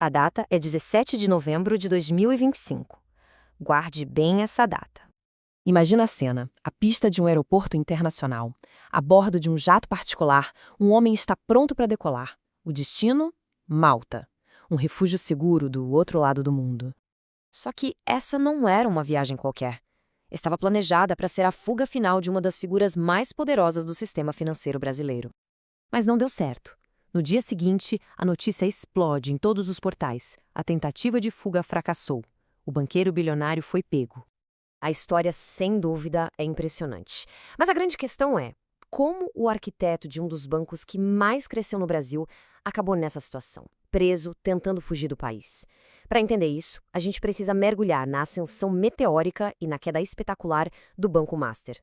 A data é 17 de novembro de 2025. Guarde bem essa data. Imagina a cena, a pista de um aeroporto internacional. A bordo de um jato particular, um homem está pronto para decolar. O destino? Malta. Um refúgio seguro do outro lado do mundo. Só que essa não era uma viagem qualquer. Estava planejada para ser a fuga final de uma das figuras mais poderosas do sistema financeiro brasileiro. Mas não deu certo. No dia seguinte, a notícia explode em todos os portais. A tentativa de fuga fracassou. O banqueiro bilionário foi pego. A história, sem dúvida, é impressionante. Mas a grande questão é, como o arquiteto de um dos bancos que mais cresceu no Brasil acabou nessa situação, preso, tentando fugir do país? Para entender isso, a gente precisa mergulhar na ascensão meteórica e na queda espetacular do Banco Master.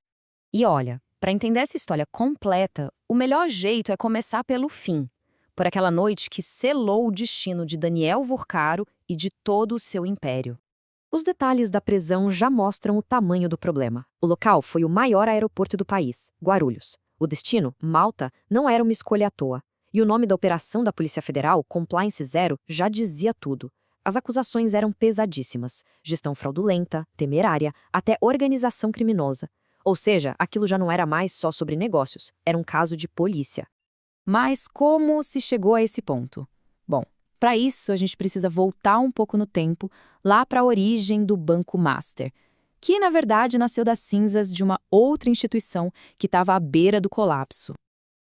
E olha, para entender essa história completa, o melhor jeito é começar pelo fim. Por aquela noite que selou o destino de Daniel Vorcaro e de todo o seu império. Os detalhes da prisão já mostram o tamanho do problema. O local foi o maior aeroporto do país, Guarulhos. O destino, Malta, não era uma escolha à toa. E o nome da operação da Polícia Federal, Compliance Zero, já dizia tudo. As acusações eram pesadíssimas. Gestão fraudulenta, temerária, até organização criminosa. Ou seja, aquilo já não era mais só sobre negócios, era um caso de polícia. Mas como se chegou a esse ponto? Bom, para isso a gente precisa voltar um pouco no tempo, lá para a origem do Banco Master, que na verdade nasceu das cinzas de uma outra instituição que estava à beira do colapso.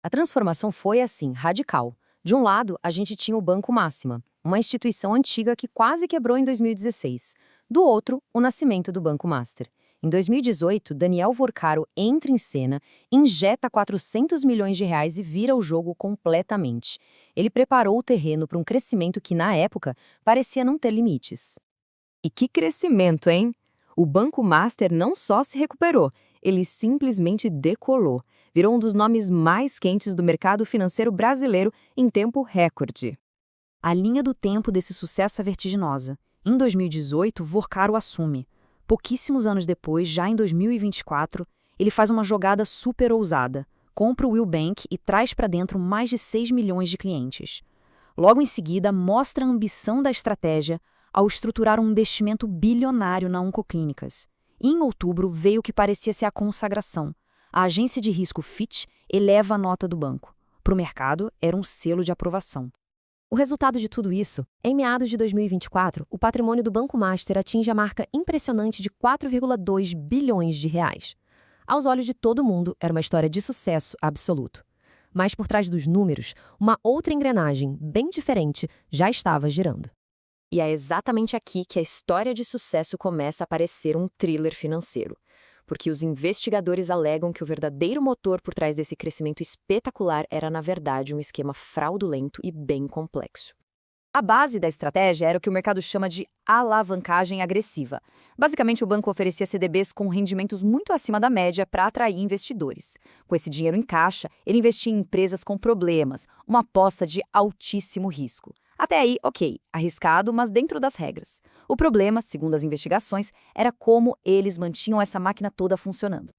A transformação foi assim, radical. De um lado, a gente tinha o Banco Máxima, uma instituição antiga que quase quebrou em 2016. Do outro, o nascimento do Banco Master. Em 2018, Daniel Vorcaro entra em cena, injeta 400 milhões de reais e vira o jogo completamente. Ele preparou o terreno para um crescimento que, na época, parecia não ter limites. E que crescimento, hein? O Banco Master não só se recuperou, ele simplesmente decolou. Virou um dos nomes mais quentes do mercado financeiro brasileiro em tempo recorde. A linha do tempo desse sucesso é vertiginosa. Em 2018, Vorcaro assume. Pouquíssimos anos depois, já em 2024, ele faz uma jogada super ousada. Compra o Will Bank e traz para dentro mais de 6 milhões de clientes. Logo em seguida, mostra a ambição da estratégia ao estruturar um investimento bilionário na Oncoclínicas. E em outubro veio o que parecia ser a consagração. A agência de risco Fitch eleva a nota do banco. Para o mercado, era um selo de aprovação. O resultado de tudo isso, em meados de 2024, o patrimônio do Banco Master atinge a marca impressionante de 4,2 bilhões de reais. Aos olhos de todo mundo, era uma história de sucesso absoluto. Mas por trás dos números, uma outra engrenagem, bem diferente, já estava girando. E é exatamente aqui que a história de sucesso começa a parecer um thriller financeiro. Porque os investigadores alegam que o verdadeiro motor por trás desse crescimento espetacular era, na verdade, um esquema fraudulento e bem complexo. A base da estratégia era o que o mercado chama de alavancagem agressiva. Basicamente, o banco oferecia CDBs com rendimentos muito acima da média para atrair investidores. Com esse dinheiro em caixa, ele investia em empresas com problemas, uma aposta de altíssimo risco. Até aí, ok, arriscado, mas dentro das regras. O problema, segundo as investigações, era como eles mantinham essa máquina toda funcionando.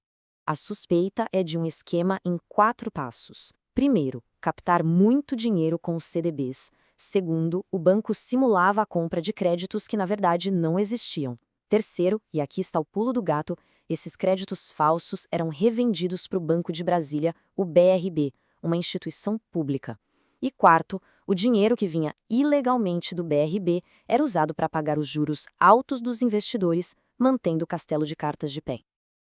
A suspeita é de um esquema em 4 passos. Primeiro, captar muito dinheiro com os CDBs. Segundo, o banco simulava a compra de créditos que na verdade não existiam. Terceiro, e aqui está o pulo do gato, esses créditos falsos eram revendidos para o Banco de Brasília, o BRB, uma instituição pública. E quarto, o dinheiro que vinha ilegalmente do BRB era usado para pagar os juros altos dos investidores, mantendo o castelo de cartas de pé.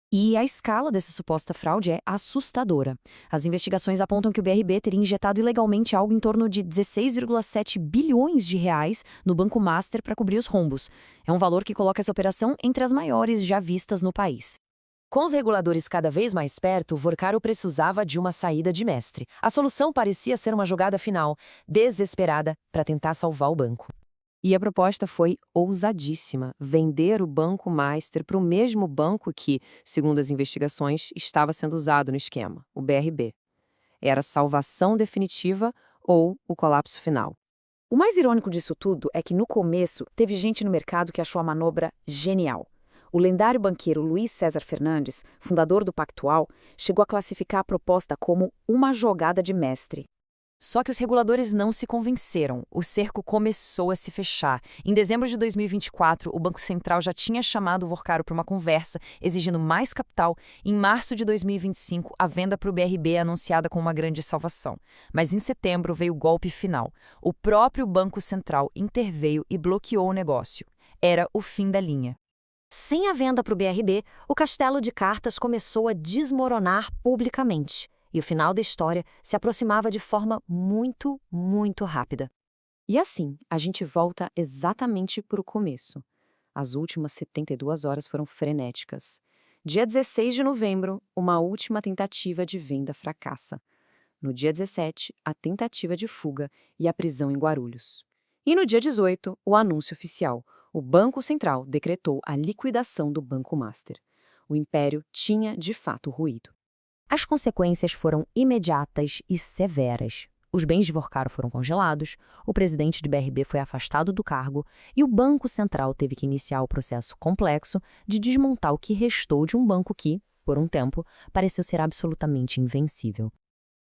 E a escala dessa suposta fraude é assustadora. As investigações apontam que o BRB teria injetado ilegalmente algo em torno de 16,7 bilhões de reais no Banco Master para cobrir os rombos. É um valor que coloca essa operação entre as maiores já vistas no país. Com os reguladores cada vez mais perto, Vorcaro precisava de uma saída de mestre. A solução parecia ser uma jogada final, desesperada, para tentar salvar o banco. E a proposta foi ousadíssima: vender o Banco Master para o mesmo banco que, segundo as investigações, estava sendo usado no esquema, o BRB. Era salvação definitiva ou o colapso final. O mais irônico disso tudo é que, no começo, teve gente no mercado que achou a manobra genial. O lendário banqueiro Luiz César Fernandes, fundador do Pactual, chegou a classificar a proposta como uma jogada de mestre. Só que os reguladores não se convenceram. O cerco começou a se fechar. Em dezembro de 2024, o Banco Central já tinha chamado o Vorcaro para uma conversa, exigindo mais capital. Em março de 2025, a venda para o BRB é anunciada como uma grande salvação. Mas em setembro veio o golpe final. O próprio Banco Central interveio e bloqueou o negócio. Era o fim da linha. Sem a venda para o BRB, o castelo de cartas começou a desmoronar publicamente. E o final da história se aproximava de forma muito, muito rápida. E assim, a gente volta exatamente para o começo. As últimas 72 horas foram frenéticas. Dia 16 de novembro, uma última tentativa de venda fracassa. No dia 17, a tentativa de fuga e a prisão em Guarulhos. E no dia 18, o anúncio oficial. O Banco Central decretou a liquidação do Banco Master. O império tinha, de fato, ruído. As consequências foram imediatas e severas. Os bens de Vorcaro foram congelados, o presidente de BRB foi afastado do cargo e o Banco Central teve que iniciar o processo complexo de desmontar o que restou de um banco que, por um tempo, pareceu ser absolutamente invencível.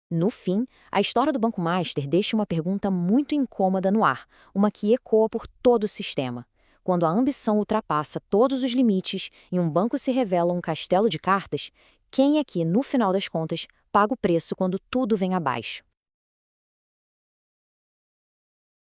No fim, a história do Banco Master deixa uma pergunta muito incômoda no ar, uma que ecoa por todo o sistema. Quando a ambição ultrapassa todos os limites e um banco se revela um castelo de cartas, quem é que, no final das contas, paga o preço quando tudo vem abaixo?